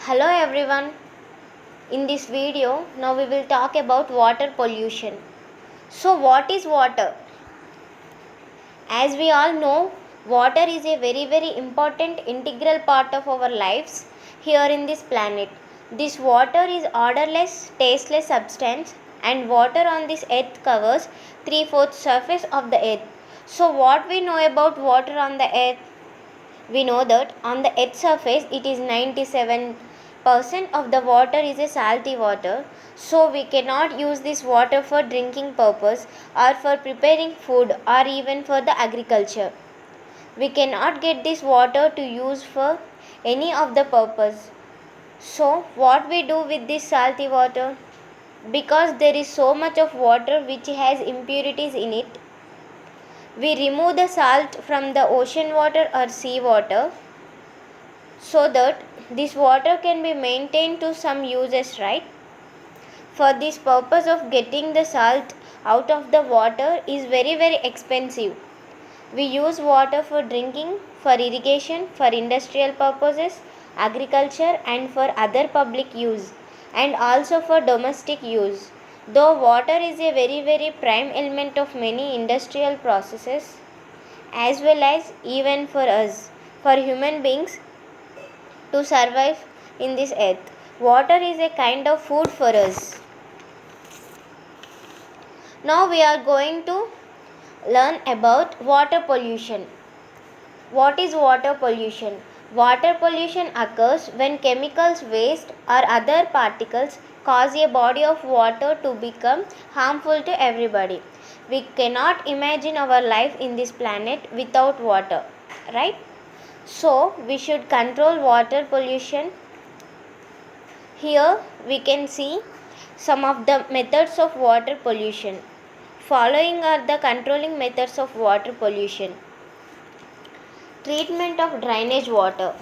Hello everyone. In this video, now we will talk about water pollution. So, what is water? As we all know, water is a very important integral part of our lives here in this planet. This water is odorless, tasteless substance, and water on this earth covers 3/4 surface of the earth. So, what we know about water on the earth? We know that on the earth's surface it is 97% of the water is a salty water, so we cannot use this water for drinking purpose or for preparing food or even for the agriculture. We cannot get this water to use for any of the purpose. So what we do with this salty water? Because there is so much of water which has impurities in it, we remove the salt from the ocean water or sea water so that this water can be maintained to some uses, right? For this purpose of getting the salt out of the water is very expensive. We use water for drinking, for irrigation, for industrial purposes, agriculture, and for other public use, and also for domestic use. Though water is a very prime element of many industrial processes, as well as even for us, for human beings to survive in this earth. Water is a kind of food for us. Now we are going to learn about water pollution. What is water pollution? Water pollution occurs when chemicals, waste, or other particles cause a body of water to become harmful to everybody. We cannot imagine our life in this planet without water, right? So, we should control water pollution. Here we can see some of the methods of water pollution. Following are the controlling methods of water pollution. Treatment of drainage water.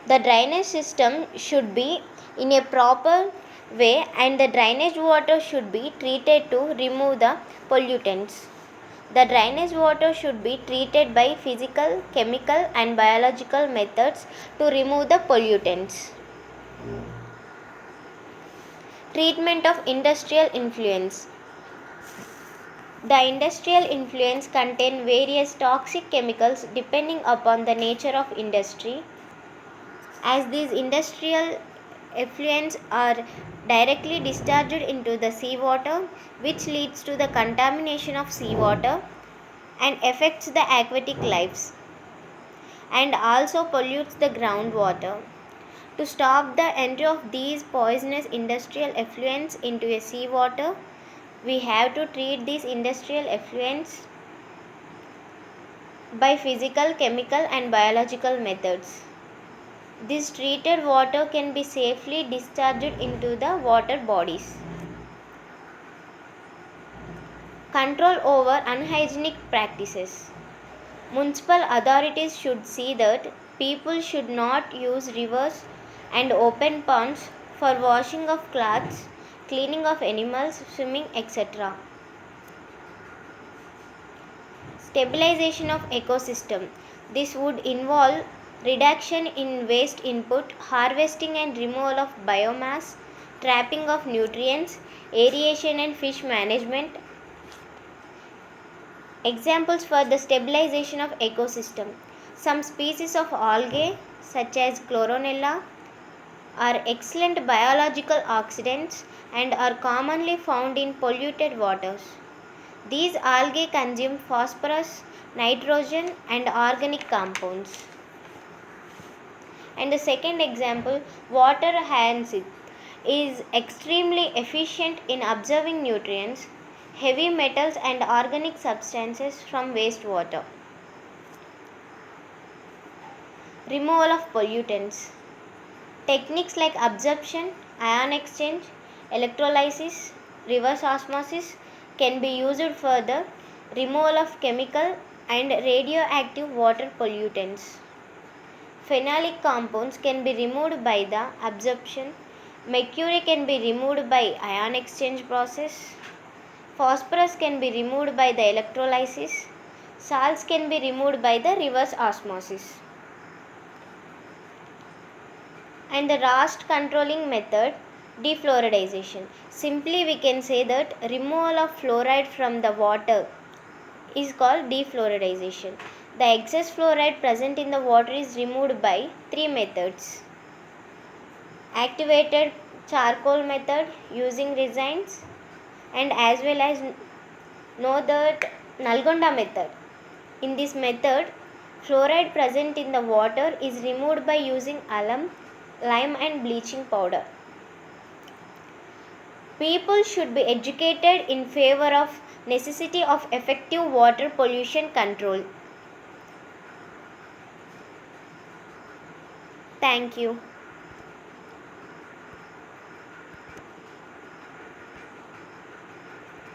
The drainage system should be in a proper way and the drainage water should be treated to remove the pollutants. The drainage water should be treated by physical, chemical and biological methods to remove the pollutants. Treatment of industrial influence. The industrial influence contain various toxic chemicals depending upon the nature of industry. As these industrial effluents are directly discharged into the seawater, which leads to the contamination of seawater and affects the aquatic lives and also pollutes the groundwater. To stop the entry of these poisonous industrial effluents into a seawater, we have to treat these industrial effluents by physical, chemical and biological methods. This treated water can be safely discharged into the water bodies. Control over unhygienic practices. Municipal authorities should see that people should not use rivers and open ponds for washing of clothes, cleaning of animals, swimming, etc. Stabilization of ecosystem. This would involve reduction in waste input, harvesting and removal of biomass, trapping of nutrients, aeration and fish management. Examples for the stabilization of ecosystem. Some species of algae such as Chloronella are excellent biological oxidants and are commonly found in polluted waters. These algae consume phosphorus, nitrogen and organic compounds. And the second example, water hyacinth is extremely efficient in absorbing nutrients, heavy metals and organic substances from wastewater. Removal of pollutants. Techniques like absorption, ion exchange, electrolysis, reverse osmosis can be used for the removal of chemical and radioactive water pollutants. Phenolic compounds can be removed by the absorption. Mercury can be removed by ion exchange process. Phosphorus can be removed by the electrolysis. Salts can be removed by the reverse osmosis. And the last controlling method, defluoridization. Simply we can say that removal of fluoride from the water is called defluoridization. The excess fluoride present in the water is removed by three methods. Activated charcoal method using resins, and as well as know that Nalgonda method. In this method, fluoride present in the water is removed by using alum, lime and bleaching powder. People should be educated in favor of necessity of effective water pollution control. Thank you.